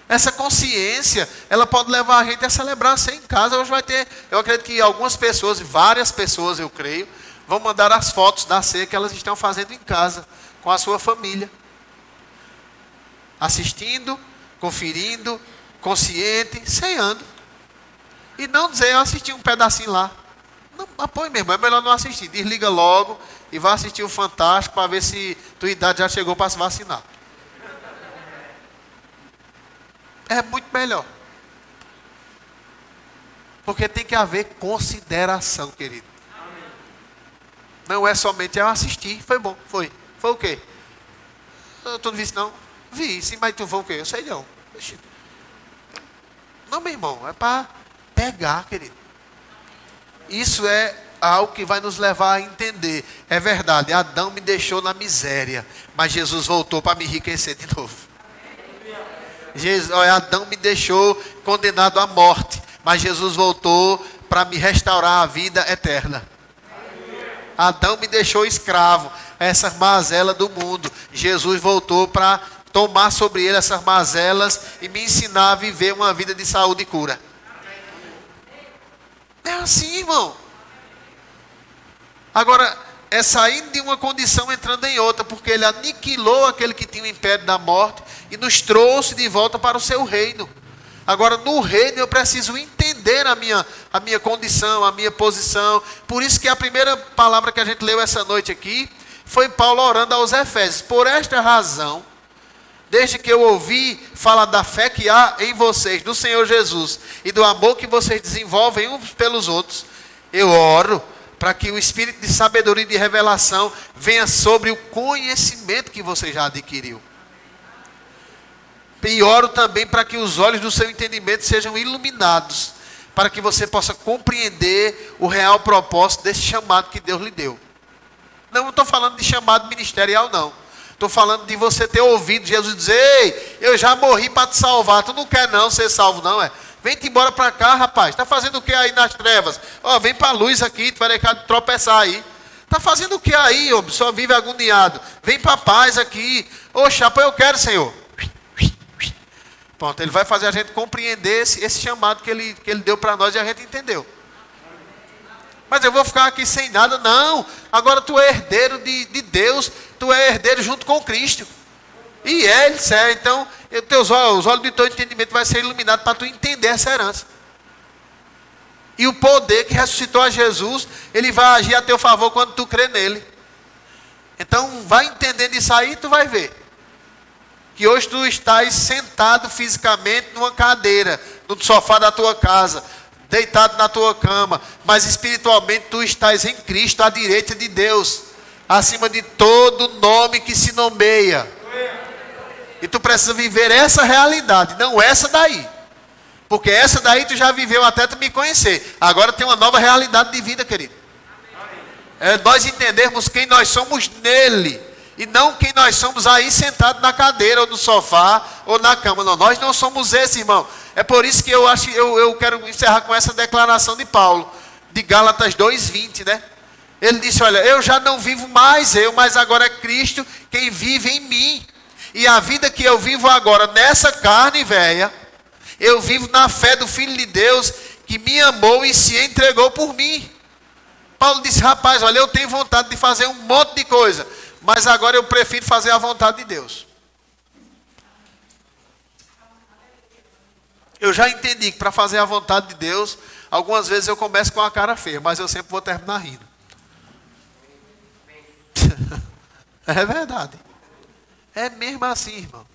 Essa consciência, ela pode levar a gente a celebrar a ceia em casa. Hoje vai ter, eu acredito que algumas pessoas, várias pessoas, eu creio, vão mandar as fotos da ceia que elas estão fazendo em casa, com a sua família. Assistindo, conferindo, consciente, ceando. E não dizer, eu assisti um pedacinho lá. Não, apoie mesmo, é melhor não assistir. Desliga logo e vá assistir o Fantástico para ver se tua idade já chegou para se vacinar. É muito melhor. Porque tem que haver consideração, querido. Não é somente eu assistir, foi bom, foi. Foi o quê? Tu não viste não? Vi, sim, mas tu foi o quê? Eu sei não. Não, meu irmão, é para pegar, querido. Isso é algo que vai nos levar a entender. É verdade, Adão me deixou na miséria, mas Jesus voltou para me enriquecer de novo. Adão me deixou condenado à morte, mas Jesus voltou para me restaurar a vida eterna. Adão me deixou escravo, essas mazelas do mundo. Jesus voltou para tomar sobre ele essas mazelas e me ensinar a viver uma vida de saúde e cura. É assim, irmão. Agora, é saindo de uma condição entrando em outra, porque ele aniquilou aquele que tinha o império da morte e nos trouxe de volta para o seu reino. Agora, no reino eu preciso entender a minha condição, a minha posição. Por isso que a primeira palavra que a gente leu essa noite aqui foi Paulo orando aos Efésios. Por esta razão, desde que eu ouvi falar da fé que há em vocês, do Senhor Jesus, e do amor que vocês desenvolvem uns pelos outros, eu oro para que o espírito de sabedoria e de revelação venha sobre o conhecimento que você já adquiriu. E oro também para que os olhos do seu entendimento sejam iluminados, para que você possa compreender o real propósito desse chamado que Deus lhe deu. Não estou falando de chamado ministerial, não. Estou falando de você ter ouvido Jesus dizer: ei, eu já morri para te salvar. Tu não quer não ser salvo, não, é? Vem-te embora para cá, rapaz. Está fazendo o que aí nas trevas? Ó, vem para a luz aqui, tu vai deixar de tropeçar aí. Está fazendo o que aí, homem? Só vive agoniado. Vem para a paz aqui. Ô, chapa, eu quero, Senhor. Pronto, ele vai fazer a gente compreender esse chamado que ele deu para nós e a gente entendeu. Mas eu vou ficar aqui sem nada? Não. Agora tu é herdeiro de Deus. Tu é herdeiro junto com Cristo. E ele disse, então, os olhos do teu entendimento vai ser iluminado para tu entender essa herança. E o poder que ressuscitou a Jesus, ele vai agir a teu favor quando tu crê nele. Então, vai entendendo isso aí e tu vai ver. Que hoje tu estás sentado fisicamente numa cadeira, no sofá da tua casa, deitado na tua cama, mas espiritualmente tu estás em Cristo, à direita de Deus, acima de todo nome que se nomeia. E tu precisa viver essa realidade, não essa daí. Porque essa daí tu já viveu até tu me conhecer. Agora tem uma nova realidade de vida, querido. É nós entendermos quem nós somos nele. E não quem nós somos aí sentado na cadeira, ou no sofá, ou na cama. Não, nós não somos esse, irmão. É por isso que eu quero encerrar com essa declaração de Paulo, de Gálatas 2:20, né? Ele disse, olha, eu já não vivo mais eu, mas agora é Cristo quem vive em mim. E a vida que eu vivo agora nessa carne velha, eu vivo na fé do Filho de Deus, que me amou e se entregou por mim. Paulo disse, rapaz, olha, eu tenho vontade de fazer um monte de coisa, mas agora eu prefiro fazer a vontade de Deus. Eu já entendi que para fazer a vontade de Deus, algumas vezes eu começo com a cara feia, mas eu sempre vou terminar rindo. É verdade. É mesmo assim, irmão.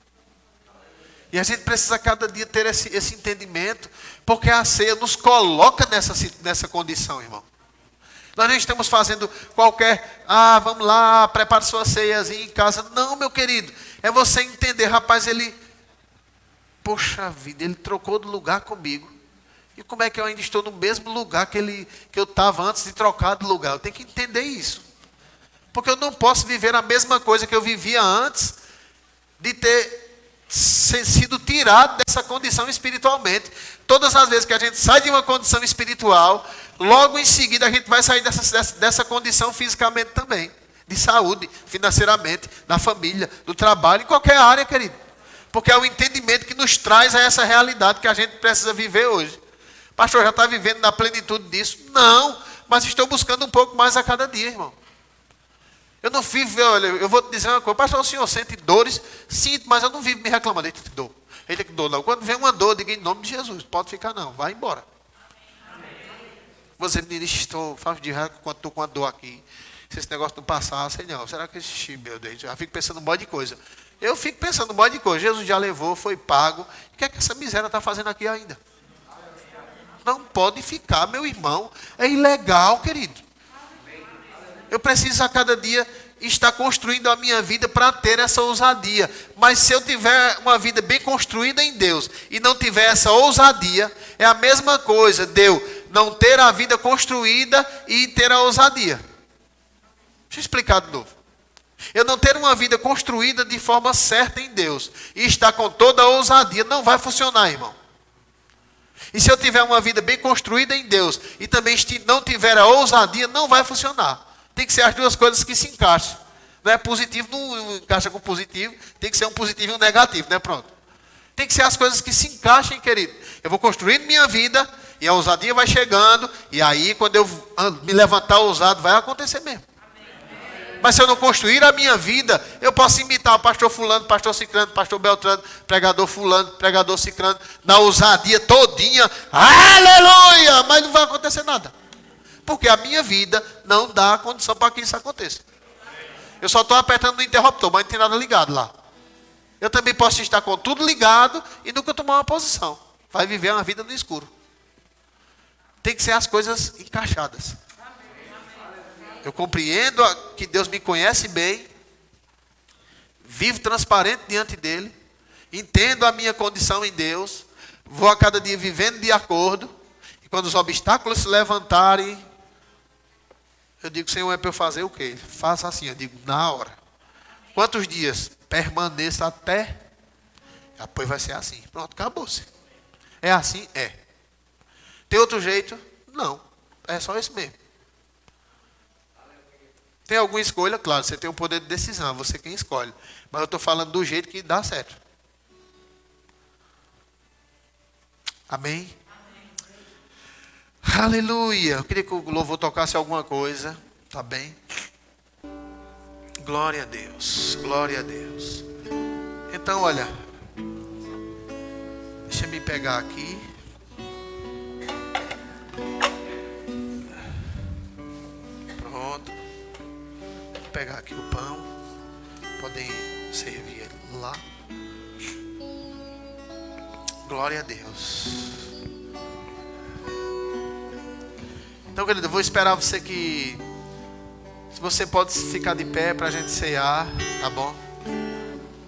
E a gente precisa cada dia ter esse entendimento, porque a ceia nos coloca nessa condição, irmão. Nós não estamos fazendo qualquer, vamos lá, prepare sua ceiazinha em casa. Não, meu querido, é você entender, rapaz, poxa vida, ele trocou de lugar comigo. E como é que eu ainda estou no mesmo lugar que eu estava antes de trocar de lugar? Eu tenho que entender isso. Porque eu não posso viver a mesma coisa que eu vivia antes de ter sido tirado dessa condição espiritualmente. Todas as vezes que a gente sai de uma condição espiritual, logo em seguida a gente vai sair dessa condição fisicamente também. De saúde, financeiramente, na família, do trabalho, em qualquer área, querido. Porque é o entendimento que nos traz a essa realidade que a gente precisa viver hoje. Pastor, já está vivendo na plenitude disso? Não, mas estou buscando um pouco mais a cada dia, irmão. Eu não vivo, olha, eu vou te dizer uma coisa, pastor, o senhor sente dores? Sinto, mas eu não vivo me reclamando, eita que dor. Eita que dor, não. Quando vem uma dor, diga em nome de Jesus, pode ficar não, vai embora. Você me diz, faz de raiva quando estou com a dor aqui. Se esse negócio não passar, sei não. Será que meu Deus, já fico pensando um monte de coisa. Eu fico pensando um monte de coisa. Jesus já levou, foi pago. O que é que essa miséria está fazendo aqui ainda? Não pode ficar, meu irmão. É ilegal, querido. Eu preciso a cada dia estar construindo a minha vida para ter essa ousadia. Mas se eu tiver uma vida bem construída em Deus e não tiver essa ousadia, é a mesma coisa de eu não ter a vida construída e ter a ousadia. Deixa eu explicar de novo. Eu não ter uma vida construída de forma certa em Deus e estar com toda a ousadia, não vai funcionar, irmão. E se eu tiver uma vida bem construída em Deus e também não tiver a ousadia, não vai funcionar. Tem que ser as duas coisas que se encaixam. Não é positivo, não encaixa com positivo. Tem que ser um positivo e um negativo, né? Pronto. Tem que ser as coisas que se encaixem, querido. Eu vou construindo minha vida e a ousadia vai chegando. E aí, quando eu me levantar ousado, vai acontecer mesmo. Mas se eu não construir a minha vida, eu posso imitar o pastor fulano, pastor ciclano, pastor beltrano, pregador fulano, pregador ciclano, na ousadia todinha. Aleluia! Mas não vai acontecer nada. Porque a minha vida não dá condição para que isso aconteça. Eu só estou apertando no interruptor, mas não tem nada ligado lá. Eu também posso estar com tudo ligado e nunca tomar uma posição. Vai viver uma vida no escuro. Tem que ser as coisas encaixadas. Eu compreendo que Deus me conhece bem. Vivo transparente diante dele. Entendo a minha condição em Deus. Vou a cada dia vivendo de acordo. E quando os obstáculos se levantarem, eu digo, Senhor, é para eu fazer o quê? Faça assim, eu digo, na hora. Quantos dias? Permaneça até. Depois vai ser assim. Pronto, acabou-se. É assim? É. Tem outro jeito? Não. É só isso mesmo. Tem alguma escolha? Claro, você tem o poder de decisão. Você quem escolhe. Mas eu estou falando do jeito que dá certo. Amém? Amém. Aleluia. Eu queria que o louvor tocasse alguma coisa. Tá bem? Glória a Deus. Glória a Deus. Então, olha. Deixa eu me pegar aqui. Pronto. Vou pegar aqui o pão. Podem servir ele lá. Glória a Deus. Então, querido, eu vou esperar você que... Se você pode ficar de pé para a gente cear, tá bom?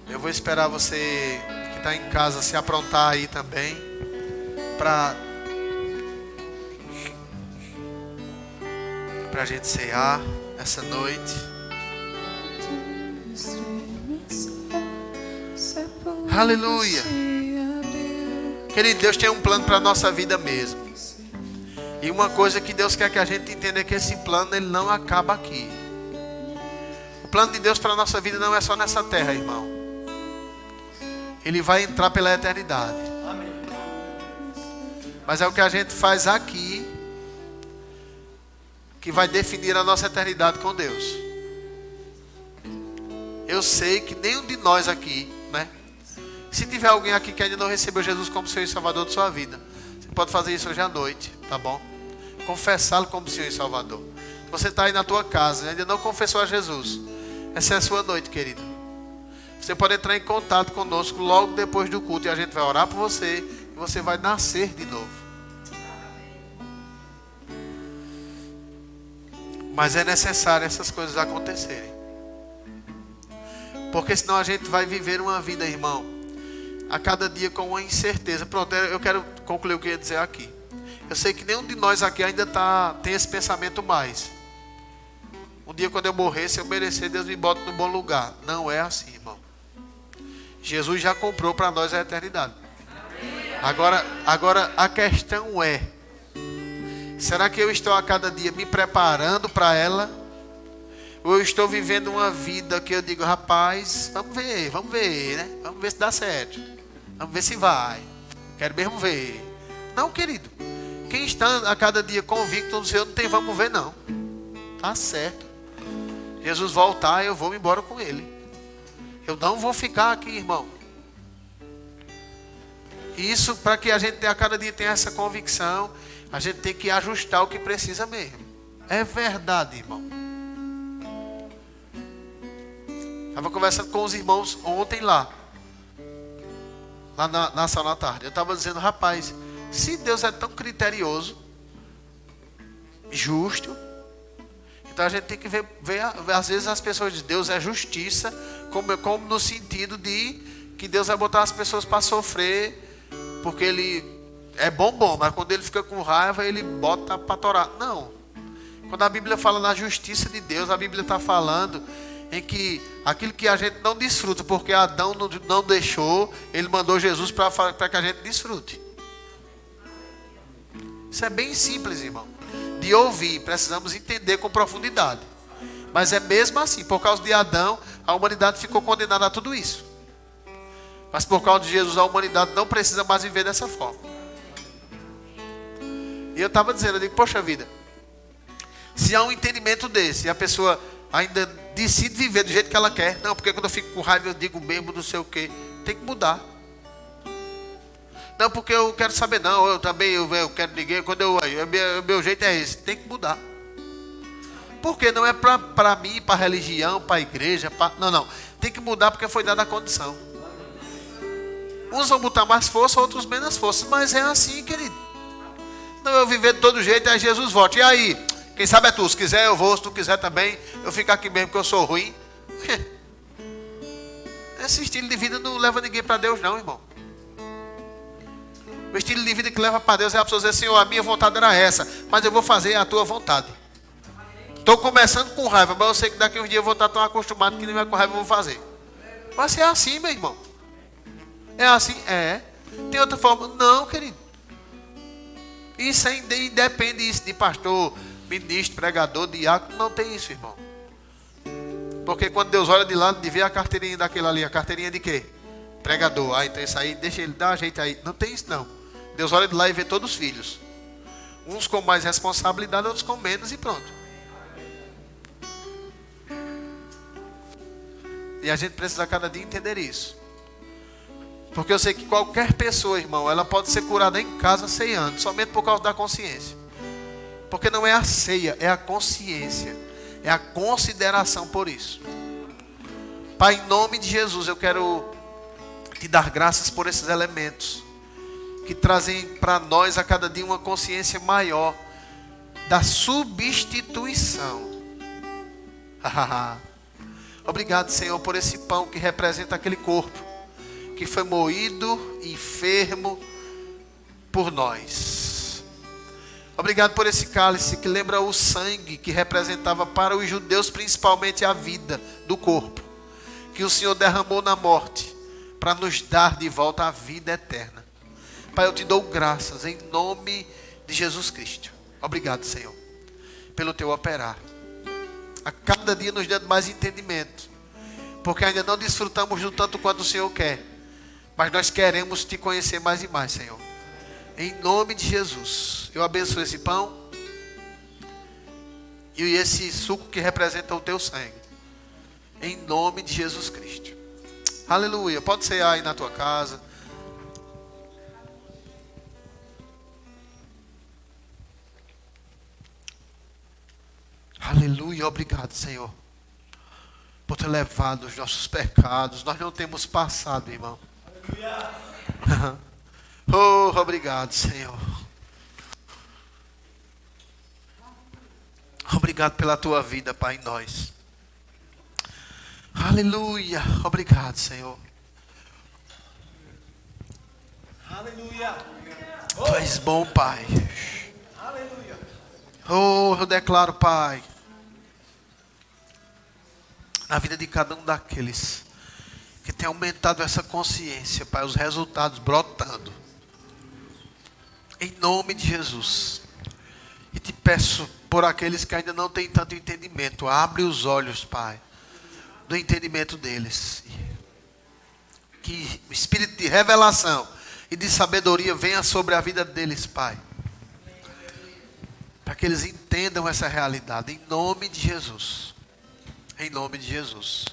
Eu vou esperar você que está em casa se aprontar aí também. Para a gente cear essa noite. Aleluia. Querido, Deus tem um plano para a nossa vida mesmo. E uma coisa que Deus quer que a gente entenda é que esse plano, ele não acaba aqui. O plano de Deus para a nossa vida não é só nessa terra, irmão. Ele vai entrar pela eternidade. Mas é o que a gente faz aqui que vai definir a nossa eternidade com Deus. Eu sei que nenhum de nós aqui, né? Se tiver alguém aqui que ainda não recebeu Jesus como Senhor e Salvador de sua vida, você pode fazer isso hoje à noite, tá bom? Confessá-lo como Senhor e Salvador. Você está aí na tua casa e ainda não confessou a Jesus. Essa é a sua noite, querido. Você pode entrar em contato conosco logo depois do culto e a gente vai orar por você e você vai nascer de novo. Mas é necessário essas coisas acontecerem. Porque senão a gente vai viver uma vida, irmão, a cada dia com uma incerteza. Pronto, eu quero concluir o que eu ia dizer aqui. Eu sei que nenhum de nós aqui ainda tem esse pensamento mais. Um dia quando eu morrer, se eu merecer, Deus me bota no bom lugar. Não é assim, irmão. Jesus já comprou para nós a eternidade. Agora a questão é: será que eu estou a cada dia me preparando para ela? Ou eu estou vivendo uma vida que eu digo, rapaz, vamos ver, né? Vamos ver se dá certo. Vamos ver se vai. Quero mesmo ver. Não, querido. Quem está a cada dia convicto no Senhor não tem vamos ver, não. Tá certo. Jesus voltar, eu vou embora com Ele. Eu não vou ficar aqui, irmão. Isso, para que a gente a cada dia tenha essa convicção, a gente tem que ajustar o que precisa mesmo. É verdade, irmão. Estava conversando com os irmãos ontem lá na sala da tarde. Eu estava dizendo, rapaz, se Deus é tão criterioso, justo, então a gente tem que ver às vezes as pessoas dizem, Deus é justiça, como no sentido de que Deus vai botar as pessoas para sofrer, porque Ele é bom, mas quando Ele fica com raiva, Ele bota para torar. Não. Quando a Bíblia fala na justiça de Deus, a Bíblia está falando em que aquilo que a gente não desfruta, porque Adão não deixou, Ele mandou Jesus para que a gente desfrute. Isso é bem simples, irmão. De ouvir, precisamos entender com profundidade. Mas é mesmo assim, por causa de Adão, a humanidade ficou condenada a tudo isso. Mas por causa de Jesus, a humanidade não precisa mais viver dessa forma. E eu estava dizendo, eu digo, poxa vida, se há um entendimento desse, e a pessoa ainda decide viver do jeito que ela quer, não, porque quando eu fico com raiva eu digo mesmo, não sei o que, tem que mudar. Não, porque eu quero saber, não, eu também, eu quero ninguém, quando o meu jeito é esse, tem que mudar. Porque não é para mim, para a religião, para a igreja, não, tem que mudar porque foi dada a condição. Uns vão botar mais força, outros menos força. Mas é assim, querido. Não, eu viver de todo jeito, aí Jesus volta. E aí? Quem sabe é tu. Se quiser eu vou, se tu quiser também. Eu fico aqui mesmo porque eu sou ruim. Esse estilo de vida não leva ninguém para Deus não, irmão. O estilo de vida que leva para Deus é a pessoa dizer, Senhor, a minha vontade era essa, mas eu vou fazer a tua vontade. Estou começando com raiva, mas eu sei que daqui uns dias eu vou estar tão acostumado que nem vai com raiva eu vou fazer. Vai ser assim, meu irmão. É assim? É. Tem outra forma? Não, querido. Isso aí independe isso de pastor, ministro, pregador, diácono. Não tem isso, irmão. Porque quando Deus olha de lado, de ver a carteirinha daquele ali. A carteirinha de quê? Pregador. Ah, então isso aí, deixa ele dar um jeito aí. Não tem isso não. Deus olha de lá e vê todos os filhos. Uns com mais responsabilidade, outros com menos e pronto. E a gente precisa cada dia entender isso. Porque eu sei que qualquer pessoa, irmão, ela pode ser curada em casa ceando, somente por causa da consciência. Porque não é a ceia, é a consciência. É a consideração por isso. Pai, em nome de Jesus, eu quero te dar graças por esses elementos que trazem para nós a cada dia uma consciência maior da substituição. Obrigado, Senhor, por esse pão que representa aquele corpo que foi moído e enfermo por nós. Obrigado por esse cálice que lembra o sangue que representava para os judeus principalmente a vida do corpo, que o Senhor derramou na morte para nos dar de volta a vida eterna. Pai, eu te dou graças em nome de Jesus Cristo. Obrigado, Senhor, pelo teu operar. A cada dia nos dando mais entendimento, porque ainda não desfrutamos do tanto quanto o Senhor quer, mas nós queremos te conhecer mais e mais, Senhor. Em nome de Jesus, eu abençoo esse pão e esse suco que representa o teu sangue. Em nome de Jesus Cristo. Aleluia. Pode ser aí na tua casa. Aleluia. Obrigado, Senhor, por ter levado os nossos pecados. Nós não temos passado, irmão. Aleluia. Oh, obrigado, Senhor. Obrigado pela tua vida, Pai, em nós. Aleluia. Obrigado, Senhor. Aleluia. Tu és bom, Pai. Aleluia. Oh, eu declaro, Pai, na vida de cada um daqueles que tem aumentado essa consciência, Pai, os resultados brotando. Em nome de Jesus. E te peço por aqueles que ainda não têm tanto entendimento, abre os olhos, Pai, do entendimento deles. Que o espírito de revelação e de sabedoria venha sobre a vida deles, Pai. Para que eles entendam essa realidade. Em nome de Jesus. Em nome de Jesus.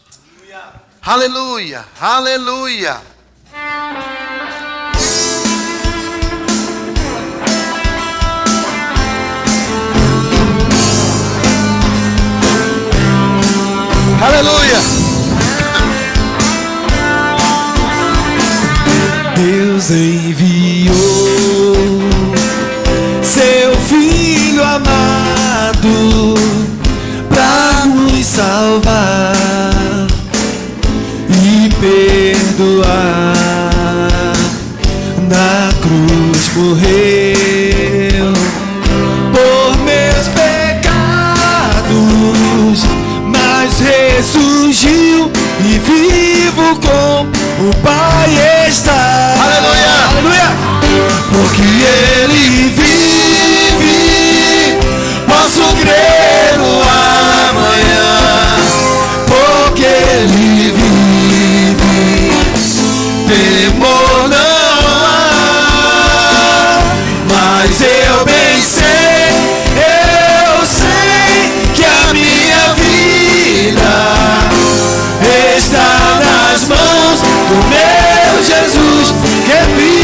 Aleluia. Aleluia. Aleluia. Deus enviou seu Filho amado para nos salvar e perdoar. Na cruz morreu por meus pecados, mas ressurgiu e vivo com o Pai está. Aleluia. Aleluia. Porque Ele vive, posso crer no amanhã. Porque Ele vive, temor não há. Mas eu bem sei, eu sei que a minha vida está nas mãos do meu Jesus, que vive,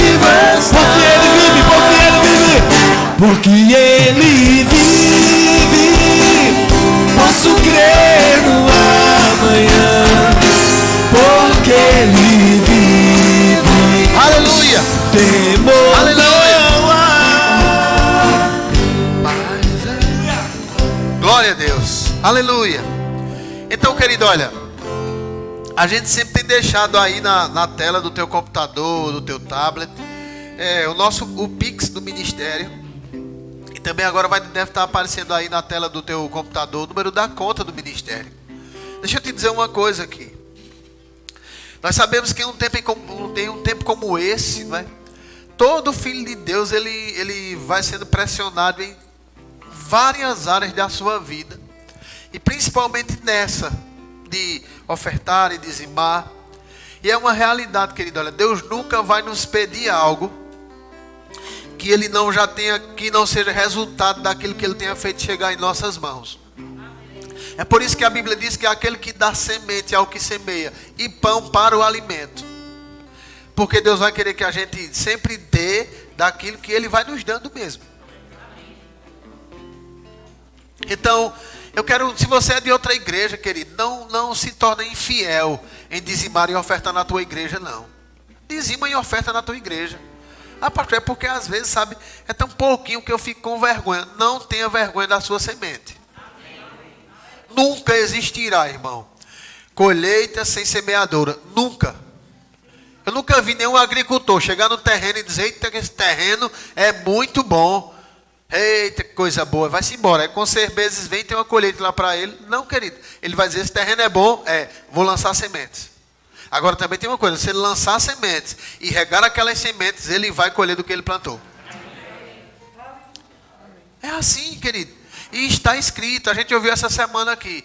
porque Ele vive, posso crer no amanhã, porque Ele vive. temor Aleluia. não há. Glória a Deus. Aleluia. Então, querido, olha, a gente sempre tem deixado aí na tela do teu computador, do teu tablet, o Pix do ministério. E também agora deve estar aparecendo aí na tela do teu computador o número da conta do ministério. Deixa eu te dizer uma coisa aqui. Nós sabemos que em um tempo como esse, não é? Todo filho de Deus ele vai sendo pressionado em várias áreas da sua vida. E principalmente nessa de ofertar e dizimar. E é uma realidade, querido. Olha, Deus nunca vai nos pedir algo que Ele não já tenha, que não seja resultado daquilo que Ele tenha feito chegar em nossas mãos. É por isso que a Bíblia diz que é aquele que dá semente ao que semeia e pão para o alimento. Porque Deus vai querer que a gente sempre dê daquilo que Ele vai nos dando mesmo. Então, eu quero, se você é de outra igreja, querido, não se torne infiel em dizimar e ofertar na tua igreja, não. Dizima e oferta na tua igreja. Ah, pastor, é porque às vezes, sabe, é tão pouquinho que eu fico com vergonha. Não tenha vergonha da sua semente. Nunca existirá, irmão, colheita sem semeadora. Nunca. Eu nunca vi nenhum agricultor chegar no terreno e dizer: eita, esse terreno é muito bom. Eita, que coisa boa. Vai-se embora. Aí, com 6 meses vem, tem uma colheita lá para ele. Não, querido. Ele vai dizer: esse terreno é bom. Vou lançar sementes. Agora também tem uma coisa: se ele lançar sementes e regar aquelas sementes, ele vai colher do que ele plantou. É assim, querido. E está escrito, a gente ouviu essa semana aqui,